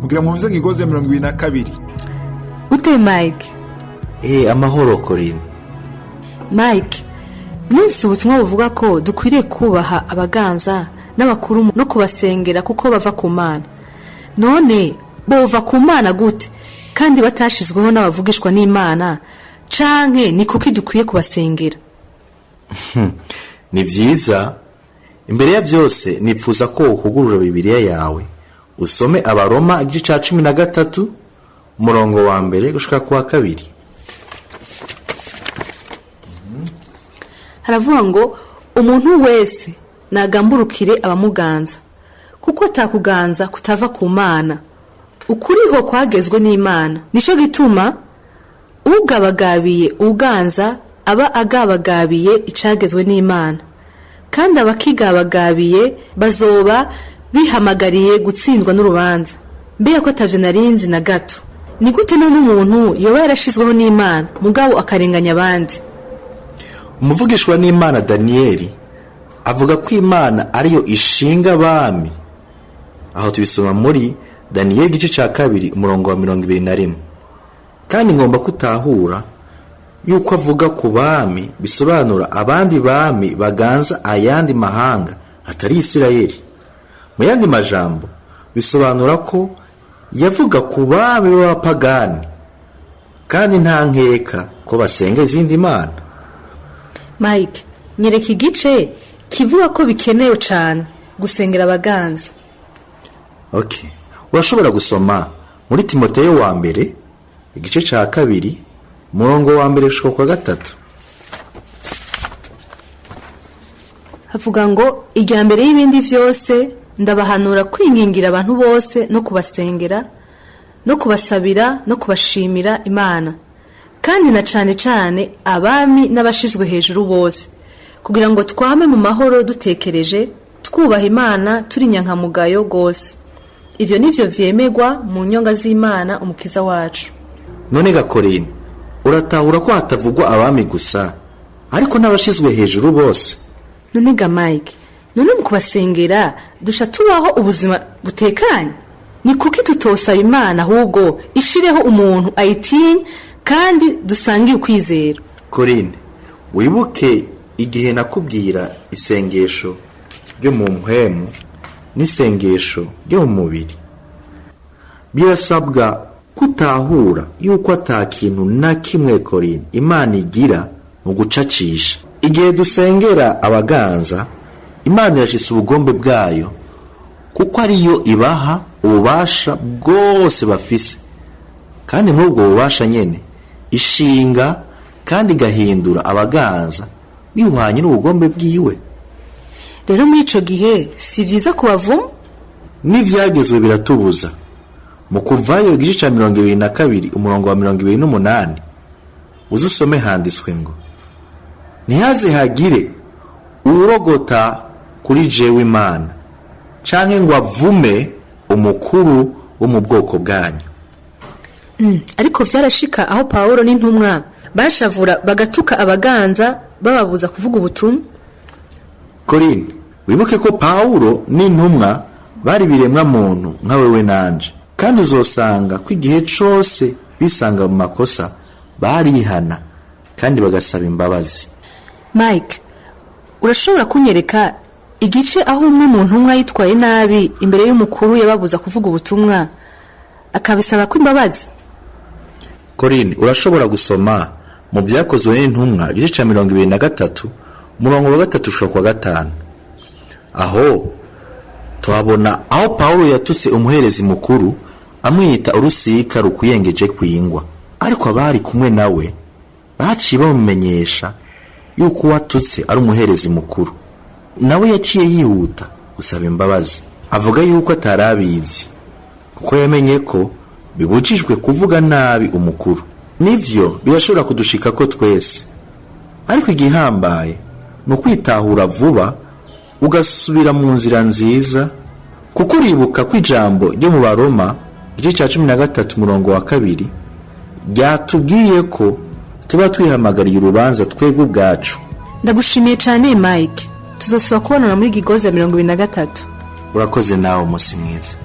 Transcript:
kugira ngo muze Kigozi 22. Ute Mike? Amahoro Corinne. Mike, numvise ubutumwa buvuga ko dukwiriye kubaha abaganza n'abakuru no kubasengera kuko bava ku Mana. None bova ku Mana gute kandi batashizweho n'abavugishwa n'Imana? Canke ni kuki dukwiye kubasengera? Ni vyiza. Imbere ya byose nipfuza ko ukugurura Bibiliya yawe usome Abaroma igice ca 13 umurongo wa mbere gushika ku wa 2. Haravuga ngo umuntu wese nagamburukire abamuganza kuko atakuganza kutava ku Mana. Ukuriho kwagezwe n'Imana. Nico gituma ugabagabiye uganza aba agabagabiye icagezwe n'Imana. Kandi abakigabagabiye bazoba bihamagariye gutsindwa n'urubanza. Mbe ko atavyo narinzi na gato. Ni gute none umuntu yoba yarashizweho n'Imana mugabo akarenganya abandi? Umuvugishwa n'Imana Danieli avuga ko Imana ariyo ishinga abami. Aho tubisoma muri Danieli igice ca 2 umurongo wa 21. Kandi ngomba kutahura yuko avuga ku bami bisobanura abandi bami baganza ayandi mahanga atari Isirayeli. Mu yandi majambo bisobanura ko yavuga ku bami b'abapagani kandi nta nkeka ko basenga izindi mana. Mike, nyereka igice kivuga ko bikenewe cyane gusengera abaganza. Okay. Urashobora gusoma muri Timoteyo wa mbere igice ca 2 umurongo wa mbere gushika kwa 3. Havuga ngo irya mbere y'ibindi vyose ndabahanura kwingingira abantu bose no kubasengera no kubasabira no kubashimira Imana. Kandi na cane abami n'abashizwe hejuru bose kugira ngo twame mu mahoro dutekereje twubaha Imana turi nyankamugayo gose. Ivyo nivyo vyemegwa mu nyonga z'Imana umukiza wacu. None Corinne, uratahura ko hatavugwa abami gusa ariko n'abashizwe hejuru bose? None Mike, none mu kubasengera dusha tubaho ubuzima butekanye? Ni kuki tutosaba Imana ahubwo ishireho umuntu ayitinye kandi dusangiye ukwizera? Corinne, wibuke igihe nakubwira isengesho ryo mu mpwemu n'isengesho ryo mu mubiri. Birasabwa kutahura yuko atakintu na kimwe Corinne Imana igira mu gucacisha. Igihe dusengera abaganza, Imana irashitse ubugombe bwayo kuko ariyo ibaha ububasha bwose bafise. Kandi n'ubwo bubasha nyene ishinga kandi gahindura abaganza bihwanye n'ubugombe bwiwe. Rero muri ico gihe si vyiza kubavuma? N'ivyagezwe biratubuza. Mu Kuvayo igice ca 22 umurongo wa 28 uzusome handitswe ngo ntihaze hagire urogota kuri jewe Imana canke ngo avume umukuru wo mu bwoko bwanyu. Ariko vyarashika aho Paulo n'intumwa bashavura bagatuka abaganza bababuza kuvuga ubutumwa. Corinne, wibuke ko Paulo n'intumwa bari biremwa muntu nka wewe nanje, kandi uzosanga ko igihe cose bisanga mu makosa barihana kandi bagasaba imbabazi. Mike, urashobora kunyereka igice aho umwe mu ntumwa yitwaye nabi imbere y'umukuru yababuza kuvuga ubutumwa akabisaba ko imbabazi? Corinne, urashobora gusoma mu Vyakozwe n'Intumwa igice ca 23 umurongo wa 3 gushika kwa 5. Aho tuhabona aho Paulo yatutse umuherezi mukuru amwita urusika rukuyengeje kwingwa, ariko abari kumwe nawe baciye bamumenyesha yuko watutse ari umuherezi mukuru. Nawe yaciye yihuta gusaba imbabazi, avuga yuko atarabizi kuko yamenye ko bibujijwe kuvuga nabi umukuru. Nivyo birashobora kudushika ko twese, ariko igihambaye no kwitahura vuba ugasubira mu nzira nziza, kuko uribuka ko ijambo ryo mu Baroma igice ca 13 umurongo wa 2 ryatubwiye ko tuba twihamagariye urubanza twebwe ubwacu. Ndagushimiye cyane Mike, tuzosubira kubonana muri Kigozi 23. Urakoze nawe, umunsi mwiza.